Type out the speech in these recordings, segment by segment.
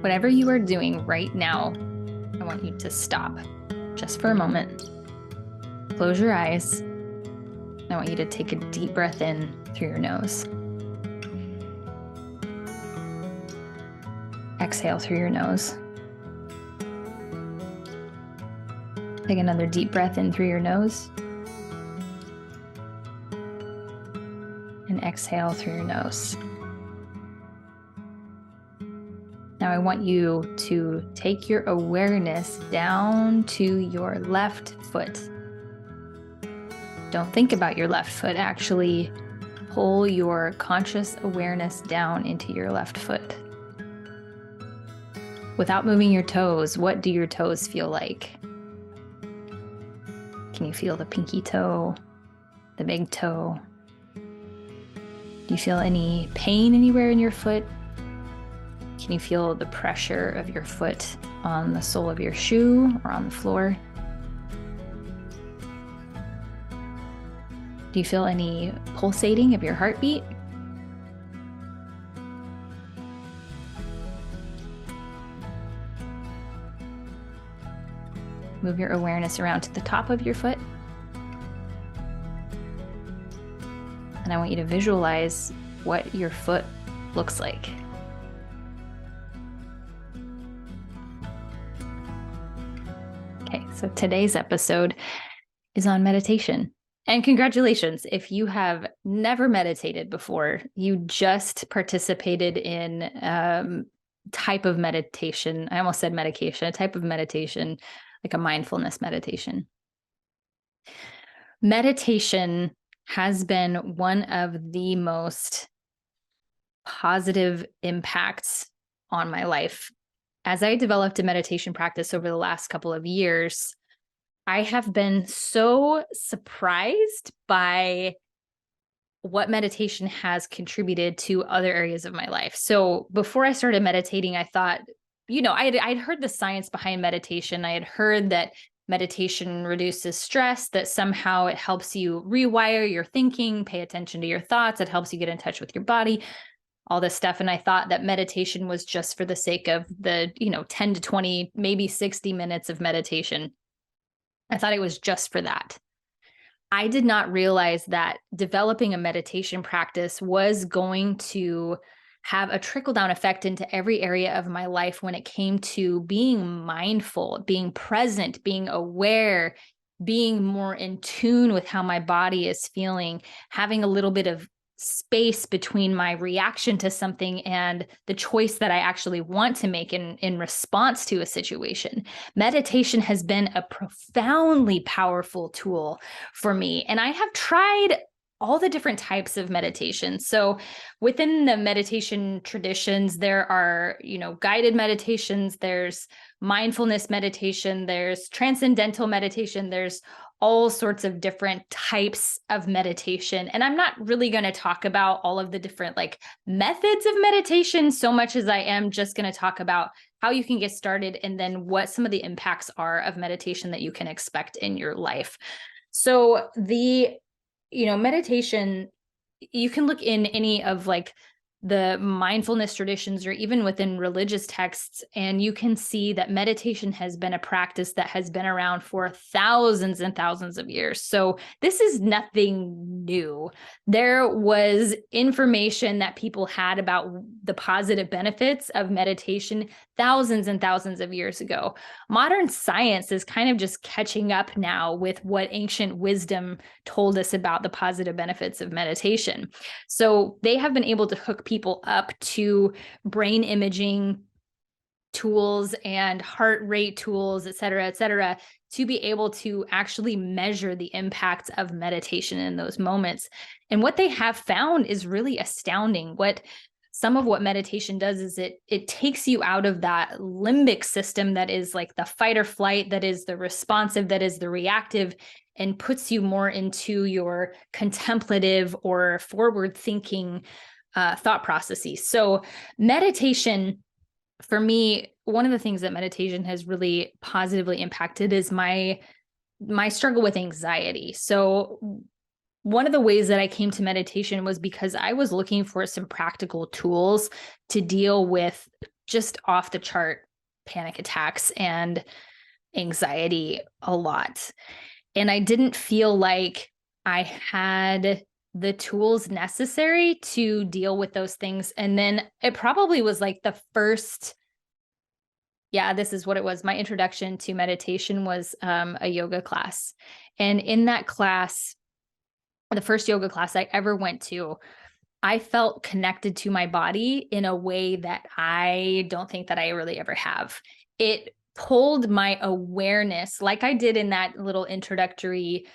Whatever you are doing right now, I want you to stop just for a moment. Close your eyes. I want you to take a deep breath in through your nose. Exhale through your nose. Take another deep breath in through your nose. And exhale through your nose. Now I want you to take your awareness down to your left foot. Don't think about your left foot. Actually, pull your conscious awareness down into your left foot. Without moving your toes, what do your toes feel like? Can you feel the pinky toe, the big toe? Do you feel any pain anywhere in your foot? Can you feel the pressure of your foot on the sole of your shoe or on the floor? Do you feel any pulsating of your heartbeat? Move your awareness around to the top of your foot. And I want you to visualize what your foot looks like. Okay, so today's episode is on meditation. And congratulations, if you have never meditated before, you just participated in type of meditation. I almost said medication, a type of meditation, like a mindfulness meditation. Meditation has been one of the most positive impacts on my life. As I developed a meditation practice over the last couple of years, I have been so surprised by what meditation has contributed to other areas of my life. So before I started meditating, I thought, I'd heard the science behind meditation. I had heard that meditation reduces stress, that somehow it helps you rewire your thinking, pay attention to your thoughts. It helps you get in touch with your body, all this stuff. And I thought that meditation was just for the sake of the, 10 to 20, maybe 60 minutes of meditation. I thought it was just for that. I did not realize that developing a meditation practice was going to have a trickle-down effect into every area of my life when it came to being mindful, being present, being aware, being more in tune with how my body is feeling, having a little bit of space between my reaction to something and the choice that I actually want to make in response to a situation. Meditation has been a profoundly powerful tool for me. And I have tried all the different types of meditation. So within the meditation traditions, there are, guided meditations, there's mindfulness meditation, there's transcendental meditation, there's all sorts of different types of meditation. And I'm not really going to talk about all of the different methods of meditation so much as I am just going to talk about how you can get started and then what some of the impacts are of meditation that you can expect in your life. So meditation, you can look in any of the mindfulness traditions or even within religious texts, and you can see that meditation has been a practice that has been around for thousands and thousands of years. So this is nothing new. There was information that people had about the positive benefits of meditation thousands and thousands of years ago. Modern science is kind of just catching up now with what ancient wisdom told us about the positive benefits of meditation. So they have been able to hook people up to brain imaging tools and heart rate tools, et cetera, to be able to actually measure the impact of meditation in those moments. And what they have found is really astounding. Some of what meditation does is it takes you out of that limbic system that is like the fight or flight, that is the responsive, that is the reactive, and puts you more into your contemplative or forward-thinking thought processes. So meditation, for me, one of the things that meditation has really positively impacted is my struggle with anxiety. So one of the ways that I came to meditation was because I was looking for some practical tools to deal with just off the chart panic attacks and anxiety a lot. And I didn't feel like I had the tools necessary to deal with those things. And then it probably was like the first, this is what it was. My introduction to meditation was a yoga class. And in that class, the first yoga class I ever went to, I felt connected to my body in a way that I don't think that I really ever have. It pulled my awareness, like I did in that little introductory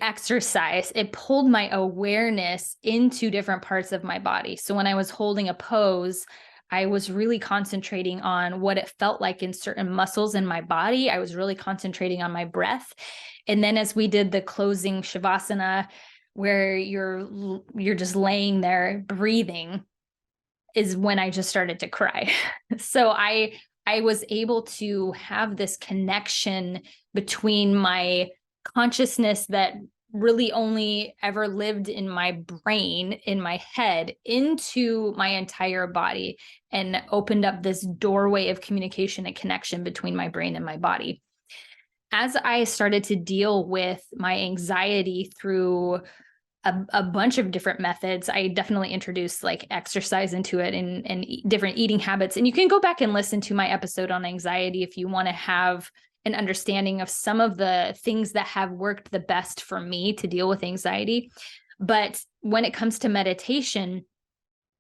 exercise. It pulled my awareness into different parts of my body. So when I was holding a pose, I was really concentrating on what it felt like in certain muscles in my body. I was really concentrating on my breath. And then as we did the closing shavasana, where you're just laying there breathing, is when I just started to cry. So I was able to have this connection between my consciousness that really only ever lived in my brain, in my head, into my entire body, and opened up this doorway of communication and connection between my brain and my body. As I started to deal with my anxiety through a bunch of different methods, I definitely introduced like exercise into it and different eating habits. And you can go back and listen to my episode on anxiety if you want to have an understanding of some of the things that have worked the best for me to deal with anxiety. But when it comes to meditation,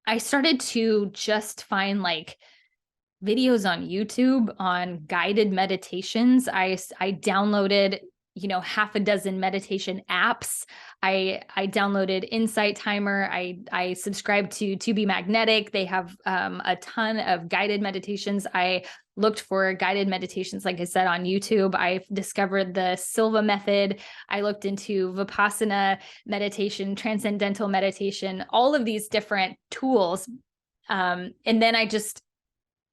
I started to just find like videos on YouTube on guided meditations. I downloaded, half a dozen meditation apps. I downloaded Insight Timer. I subscribed to Be Magnetic. They have a ton of guided meditations. I looked for guided meditations, like I said, on YouTube. I discovered the Silva method. I looked into Vipassana meditation, transcendental meditation, all of these different tools. And then I just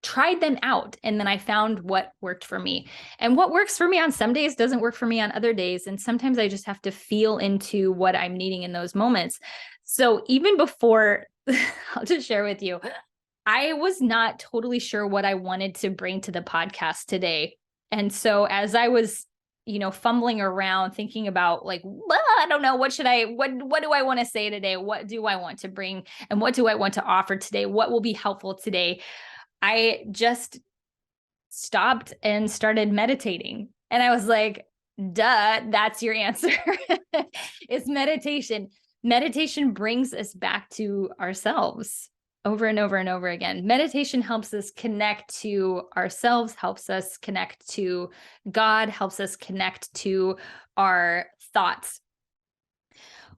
tried them out. And then I found what worked for me. And what works for me on some days doesn't work for me on other days. And sometimes I just have to feel into what I'm needing in those moments. So even before, I'll just share with you, I was not totally sure what I wanted to bring to the podcast today. And so as I was, fumbling around thinking about like, well, I don't know, what do I want to say today? What do I want to bring? And what do I want to offer today? What will be helpful today? I just stopped and started meditating. And I was like, duh, that's your answer. It's meditation. Meditation brings us back to ourselves over and over and over again. Meditation helps us connect to ourselves, helps us connect to God, helps us connect to our thoughts.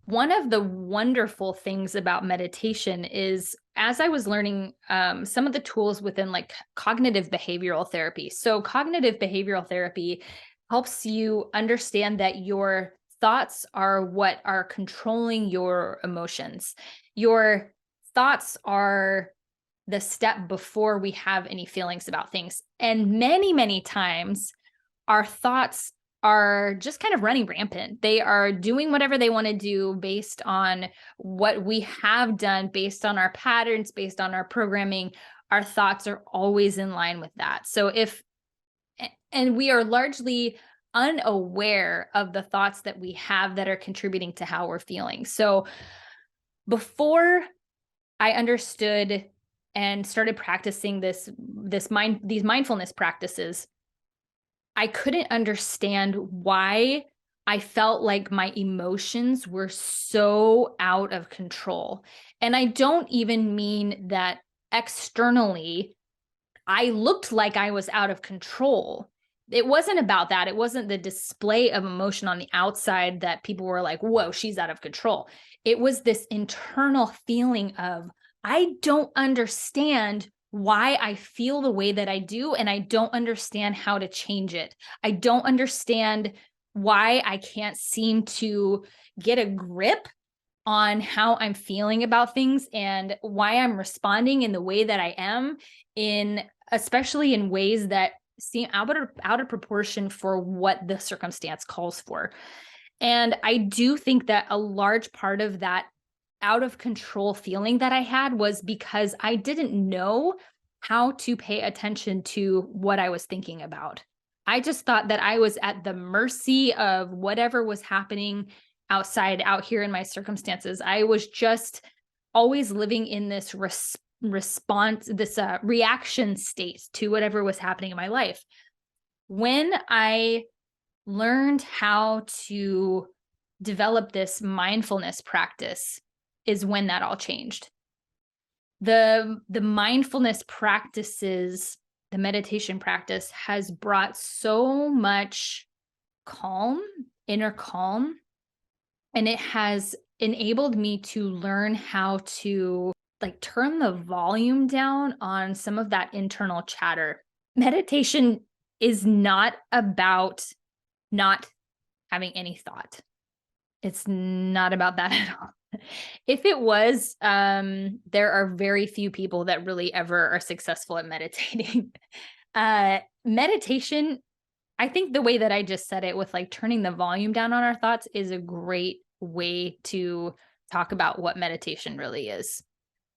One of the wonderful things about meditation is, as I was learning some of the tools within like cognitive behavioral therapy. So cognitive behavioral therapy helps you understand that your thoughts are what are controlling your emotions. Your thoughts are the step before we have any feelings about things. And many, many times our thoughts are just kind of running rampant. They are doing whatever they want to do based on what we have done, based on our patterns, based on our programming. Our thoughts are always in line with that. And we are largely unaware of the thoughts that we have that are contributing to how we're feeling. So before I understood and started practicing these mindfulness practices, I couldn't understand why I felt like my emotions were so out of control. And I don't even mean that externally I looked like I was out of control. It wasn't about that. It wasn't the display of emotion on the outside that people were like, whoa, she's out of control. It was this internal feeling of, I don't understand why I feel the way that I do, and I don't understand how to change it. I don't understand why I can't seem to get a grip on how I'm feeling about things and why I'm responding in the way that I am, especially in ways that seem out of proportion for what the circumstance calls for. And I do think that a large part of that out of control feeling that I had was because I didn't know how to pay attention to what I was thinking about. I just thought that I was at the mercy of whatever was happening outside out here in my circumstances. I was just always living in this response, this reaction state to whatever was happening in my life. When I learned how to develop this mindfulness practice is when that all changed. The mindfulness practices, the meditation practice has brought so much calm, inner calm, and it has enabled me to learn how to like turn the volume down on some of that internal chatter. Meditation is not about not having any thought. It's not about that at all. If it was, there are very few people that really ever are successful at meditating. Meditation, I think the way that I just said it with like turning the volume down on our thoughts is a great way to talk about what meditation really is.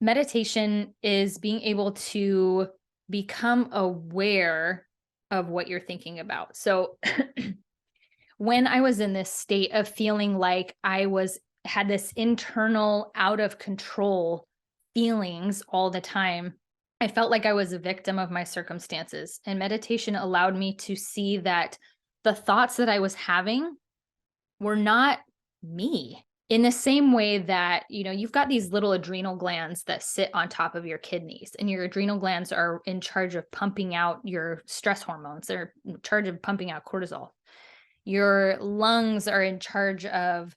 Meditation is being able to become aware of what you're thinking about. So when I was in this state of feeling like had this internal out of control feelings all the time, I felt like I was a victim of my circumstances. And meditation allowed me to see that the thoughts that I was having were not me. In the same way that, you've got these little adrenal glands that sit on top of your kidneys, and your adrenal glands are in charge of pumping out your stress hormones. They're in charge of pumping out cortisol. Your lungs are in charge of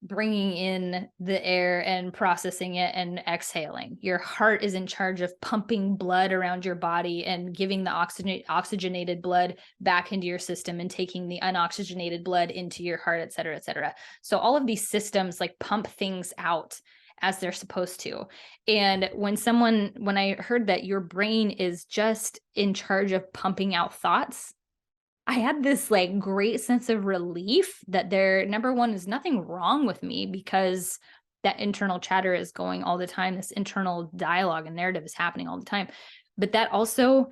bringing in the air and processing it and exhaling. Your heart is in charge of pumping blood around your body and giving the oxygenated blood back into your system and taking the unoxygenated blood into your heart, et cetera, et cetera. So all of these systems like pump things out as they're supposed to. And when I heard that your brain is just in charge of pumping out thoughts, I had this like great sense of relief that number one, is nothing wrong with me, because that internal chatter is going all the time. This internal dialogue and narrative is happening all the time. But that also,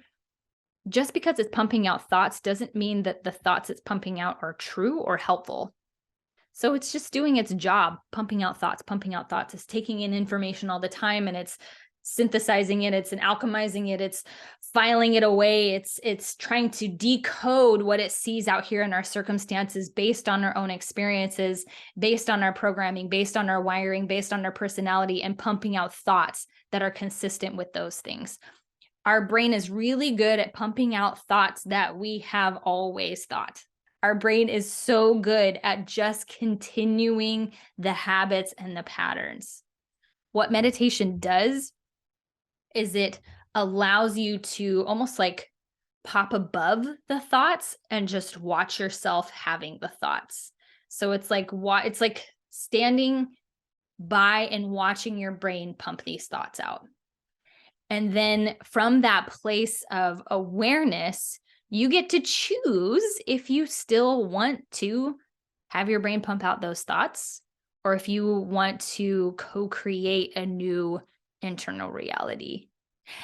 just because it's pumping out thoughts doesn't mean that the thoughts it's pumping out are true or helpful. So it's just doing its job, pumping out thoughts. It's taking in information all the time, and it's synthesizing it, it's alchemizing it, it's filing it away, it's trying to decode what it sees out here in our circumstances based on our own experiences, based on our programming, based on our wiring, based on our personality, and pumping out thoughts that are consistent with those things. Our brain is really good at pumping out thoughts that we have always thought. Our brain is so good at just continuing the habits and the patterns. What meditation does is it allows you to almost like pop above the thoughts and just watch yourself having the thoughts. So it's like standing by and watching your brain pump these thoughts out. And then from that place of awareness, you get to choose if you still want to have your brain pump out those thoughts, or if you want to co-create a new internal reality.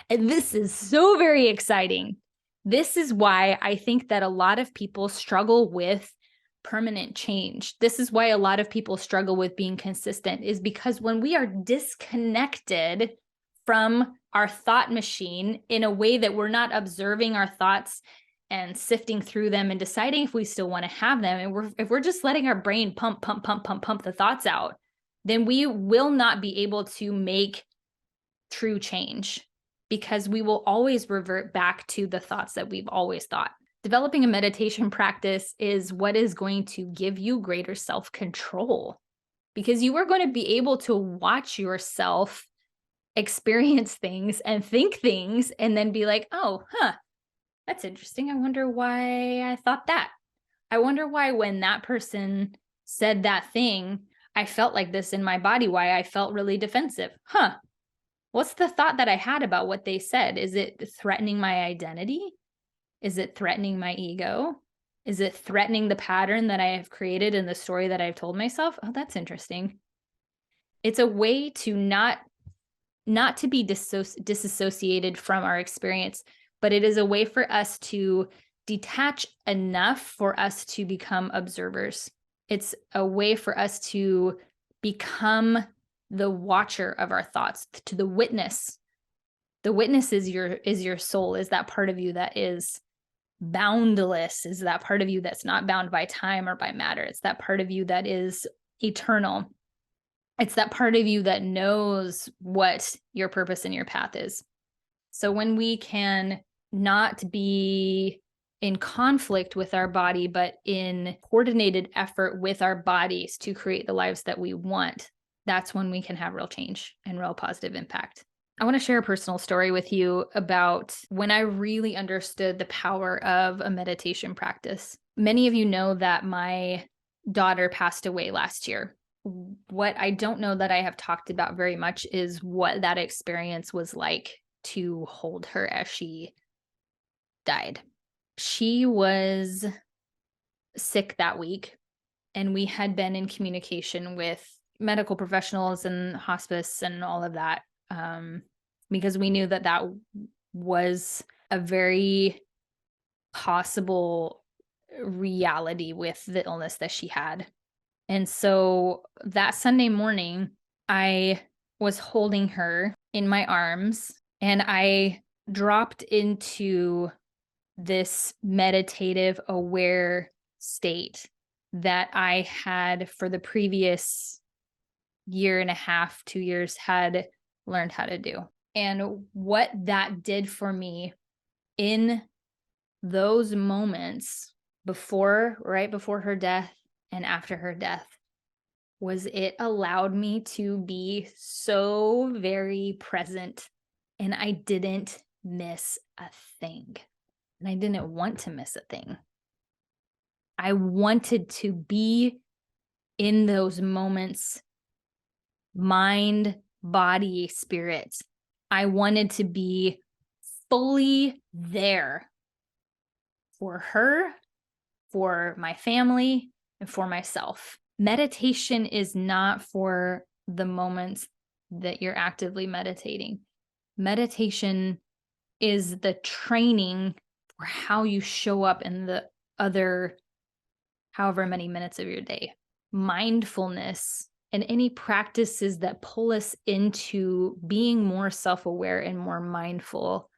And this is so very exciting. This is why I think that a lot of people struggle with permanent change. This is why a lot of people struggle with being consistent, is because when we are disconnected from our thought machine in a way that we're not observing our thoughts and sifting through them and deciding if we still want to have them, and if we're just letting our brain pump the thoughts out, then we will not be able to make true change, because we will always revert back to the thoughts that we've always thought. Developing a meditation practice is what is going to give you greater self-control, because you are going to be able to watch yourself experience things and think things and then be like, oh, that's interesting. I wonder why I thought that. I wonder why when that person said that thing, I felt like this in my body, why I felt really defensive. What's the thought that I had about what they said? Is it threatening my identity? Is it threatening my ego? Is it threatening the pattern that I have created in the story that I've told myself? Oh, that's interesting. It's a way to not to be disassociated from our experience, but it is a way for us to detach enough for us to become observers. It's a way for us to become the watcher of our thoughts, to the witness. The witness is your soul, is that part of you that is boundless, is that part of you that's not bound by time or by matter. It's that part of you that is eternal. It's that part of you that knows what your purpose and your path is. So when we can not be in conflict with our body, but in coordinated effort with our bodies to create the lives that we want, that's when we can have real change and real positive impact. I want to share a personal story with you about when I really understood the power of a meditation practice. Many of you know that my daughter passed away last year. What I don't know that I have talked about very much is what that experience was like to hold her as she died. She was sick that week, and we had been in communication with medical professionals and hospice and all of that, because we knew that that was a very possible reality with the illness that she had. And so that Sunday morning, I was holding her in my arms and I dropped into this meditative, aware state that I had for the previous year and a half, 2 years, had learned how to do. And what that did for me in those moments right before her death and after her death, was it allowed me to be so very present, and I didn't miss a thing. And I didn't want to miss a thing. I wanted to be in those moments, mind, body, spirit. I wanted to be fully there for her, for my family, and for myself. Meditation is not for the moments that you're actively meditating. Meditation is the training for how you show up in the other however many minutes of your day. Mindfulness and any practices that pull us into being more self-aware and more mindful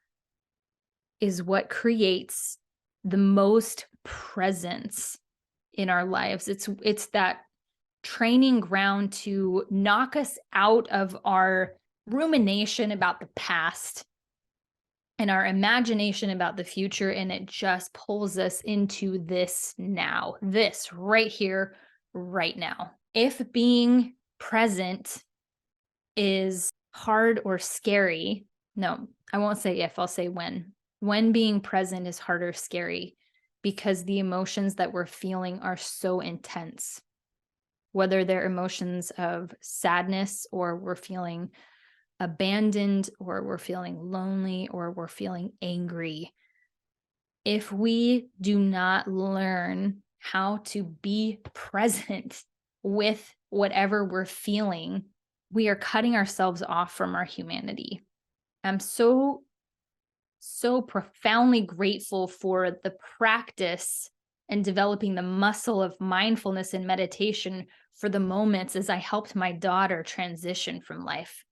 is what creates the most presence in our lives. It's that training ground to knock us out of our rumination about the past and our imagination about the future, and it just pulls us into this now, this right here, right now. If being present is hard or scary, no, I won't say if, I'll say when. When being present is hard or scary, because the emotions that we're feeling are so intense. Whether they're emotions of sadness, or we're feeling abandoned, or we're feeling lonely, or we're feeling angry. If we do not learn how to be present with whatever we're feeling, we are cutting ourselves off from our humanity. I'm so profoundly grateful for the practice and developing the muscle of mindfulness and meditation for the moments as I helped my daughter transition from life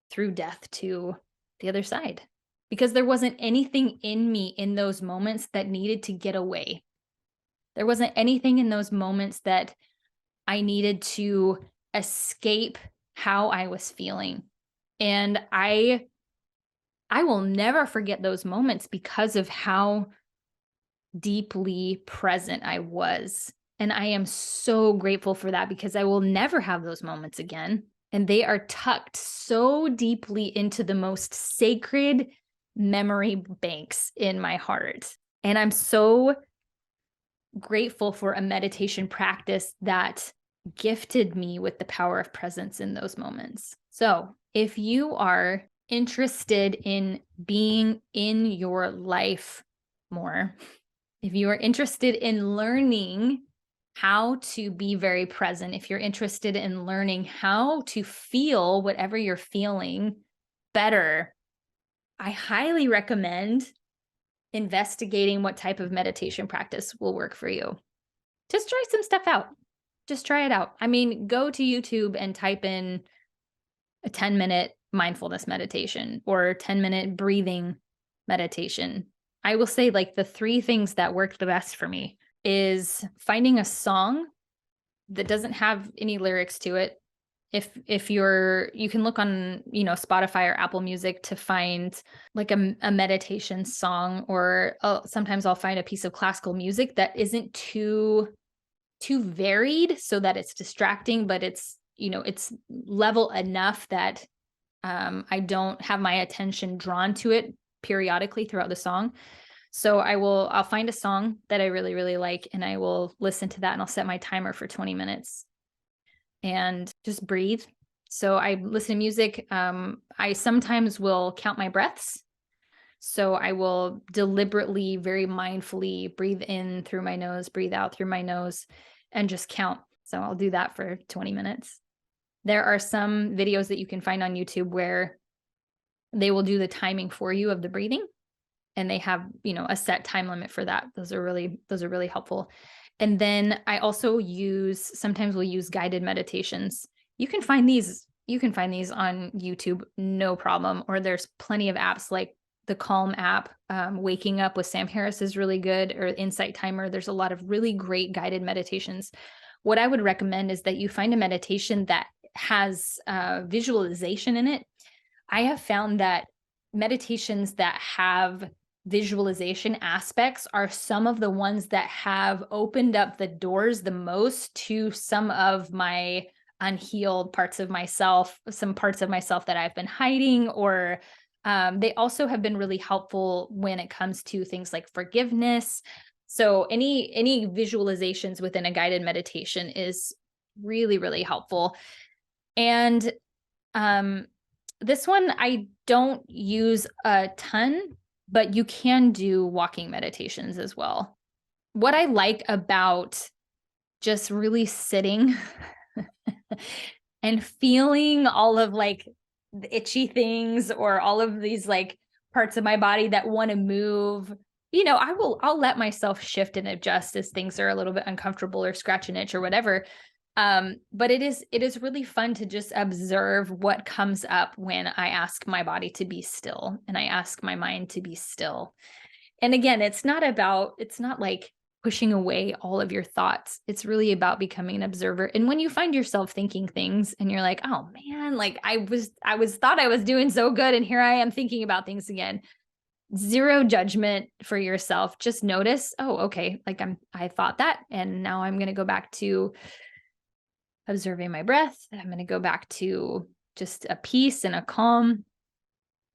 through death to the other side. Because there wasn't anything in me in those moments that needed to get away. There wasn't anything in those moments that I needed to escape how I was feeling. And I will never forget those moments because of how deeply present I was. And I am so grateful for that, because I will never have those moments again. And they are tucked so deeply into the most sacred memory banks in my heart. And I'm so grateful for a meditation practice that gifted me with the power of presence in those moments. So if you are interested in being in your life more, if you are interested in learning how to be very present, if you're interested in learning how to feel whatever you're feeling better, I highly recommend investigating what type of meditation practice will work for you. Just try some stuff out. Just try it out. I mean, go to YouTube and type in a 10-minute mindfulness meditation or 10-minute breathing meditation. I will say, like, the 3 things that worked the best for me is finding a song that doesn't have any lyrics to it. If you can look on, Spotify or Apple Music to find like a meditation song, or sometimes I'll find a piece of classical music that isn't too varied so that it's distracting, but it's level enough that I don't have my attention drawn to it periodically throughout the song. So I'll find a song that I really, really like, and I will listen to that, and I'll set my timer for 20 minutes and just breathe. So I listen to music. I sometimes will count my breaths. So I will deliberately, very mindfully breathe in through my nose, breathe out through my nose, and just count. So I'll do that for 20 minutes. There are some videos that you can find on YouTube where they will do the timing for you of the breathing, and they have, a set time limit for that. Those are really helpful. And then I also sometimes we'll use guided meditations. You can find these on YouTube, no problem. Or there's plenty of apps like the Calm app. Waking Up with Sam Harris is really good, or Insight Timer. There's a lot of really great guided meditations. What I would recommend is that you find a meditation that has visualization in it. I have found that meditations that have visualization aspects are some of the ones that have opened up the doors the most to some of my unhealed parts of myself, some parts of myself that I've been hiding, or they also have been really helpful when it comes to things like forgiveness. So any visualizations within a guided meditation is really, really helpful. And this one I don't use a ton, but you can do walking meditations as well. What I like about just really sitting and feeling all of like the itchy things, or all of these like parts of my body that want to move, I'll let myself shift and adjust as things are a little bit uncomfortable, or scratch an itch or whatever. But it is really fun to just observe what comes up when I ask my body to be still, and I ask my mind to be still. And again, it's not like pushing away all of your thoughts. It's really about becoming an observer. And when you find yourself thinking things and you're like, oh man, like I thought I was doing so good, and here I am thinking about things again. Zero judgment for yourself. Just notice, oh, okay, like I thought that, and now I'm going to go back to observing my breath. I'm going to go back to just a peace and a calm.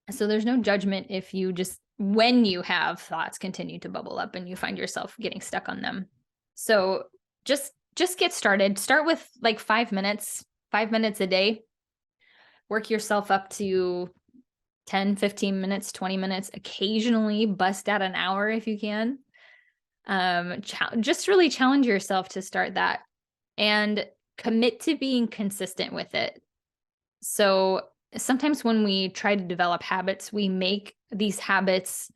So there's no judgment if you when you have thoughts continue to bubble up and you find yourself getting stuck on them. So just get started. Start with like 5 minutes a day. Work yourself up to 10, 15 minutes, 20 minutes. Occasionally bust out an hour if you can. Just really challenge yourself to start that, and commit to being consistent with it. So sometimes when we try to develop habits, we make these habits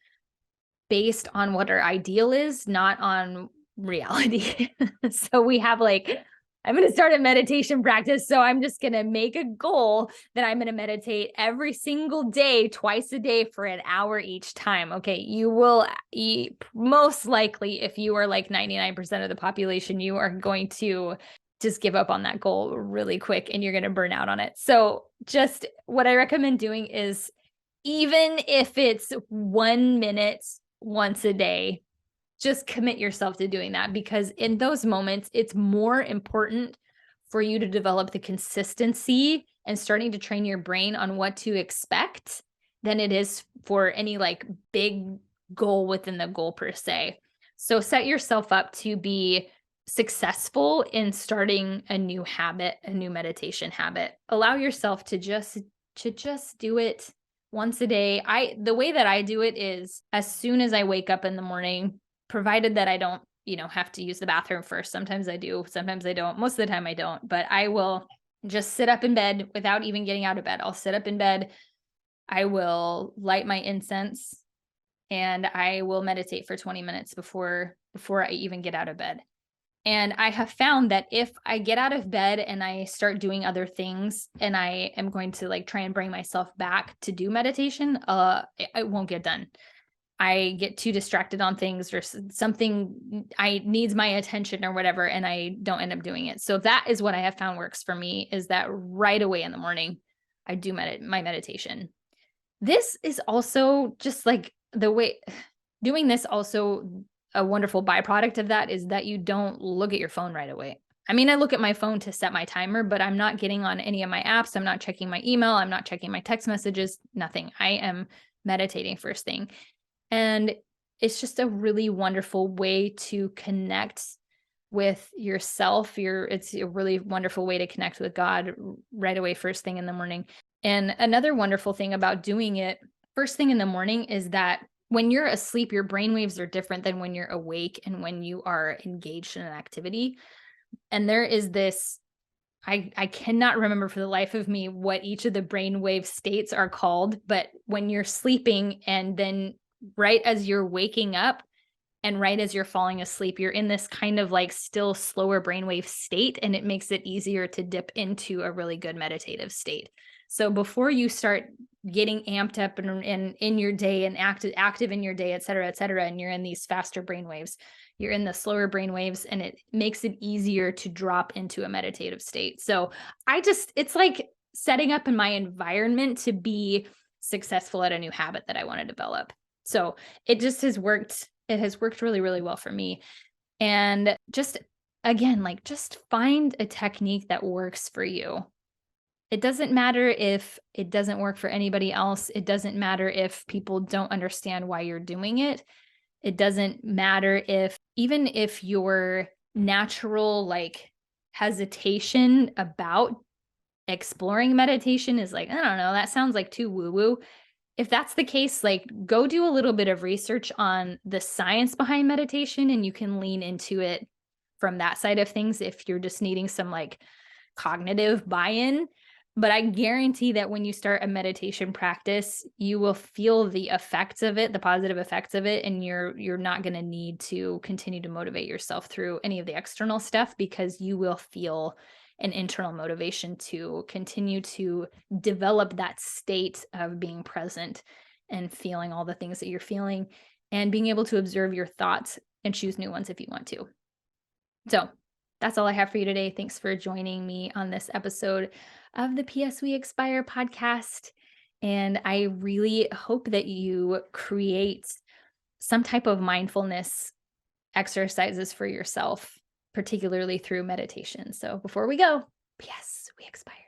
based on what our ideal is, not on reality. So we have like, I'm going to start a meditation practice, so I'm just going to make a goal that I'm going to meditate every single day, twice a day for an hour each time. Okay, you will most likely, if you are like 99% of the population, you are going to just give up on that goal really quick, and you're going to burn out on it. So just what I recommend doing is, even if it's 1 minute once a day, just commit yourself to doing that, because in those moments, it's more important for you to develop the consistency and starting to train your brain on what to expect than it is for any like big goal within the goal per se. So set yourself up to be successful in starting a new habit, a new meditation habit. Allow yourself to just do it once a day. The way that I do it is, as soon as I wake up in the morning, provided that I don't have to use the bathroom first. Sometimes I do, sometimes I don't. Most of the time I don't, but I will just sit up in bed without even getting out of bed. I'll sit up in bed. I will light my incense and I will meditate for 20 minutes before I even get out of bed. And I have found that if I get out of bed and I start doing other things and I am going to like try and bring myself back to do meditation, it won't get done. I get too distracted on things or something I needs my attention or whatever, and I don't end up doing it. So that is what I have found works for me, is that right away in the morning, I do my meditation. This is also just like the way doing this also a wonderful byproduct of that is that you don't look at your phone right away. I mean, I look at my phone to set my timer, but I'm not getting on any of my apps. I'm not checking my email. I'm not checking my text messages, nothing. I am meditating first thing. And it's just a really wonderful way to connect with yourself. It's a really wonderful way to connect with God right away, first thing in the morning. And another wonderful thing about doing it first thing in the morning is that when you're asleep, your brain waves are different than when you're awake and when you are engaged in an activity. And there is this, I cannot remember for the life of me what each of the brainwave states are called, but when you're sleeping and then right as you're waking up and right as you're falling asleep, you're in this kind of like still slower brainwave state, and it makes it easier to dip into a really good meditative state. So before you start getting amped up and in your day and active in your day, et cetera, and you're in these faster brainwaves, you're in the slower brainwaves, and it makes it easier to drop into a meditative state. So it's like setting up in my environment to be successful at a new habit that I want to develop. So it just has worked. It has worked really, really well for me. And just again, like just find a technique that works for you. It doesn't matter if it doesn't work for anybody else. It doesn't matter if people don't understand why you're doing it. It doesn't matter even if your natural like hesitation about exploring meditation is like, I don't know, that sounds like too woo-woo. If that's the case, like go do a little bit of research on the science behind meditation and you can lean into it from that side of things if you're just needing some like cognitive buy-in. But I guarantee that when you start a meditation practice, you will feel the effects of it, the positive effects of it, and you're not going to need to continue to motivate yourself through any of the external stuff, because you will feel an internal motivation to continue to develop that state of being present and feeling all the things that you're feeling and being able to observe your thoughts and choose new ones if you want to. So that's all I have for you today. Thanks for joining me on this episode of the PS We Expire podcast. And I really hope that you create some type of mindfulness exercises for yourself, particularly through meditation. So before we go, PS We Expire.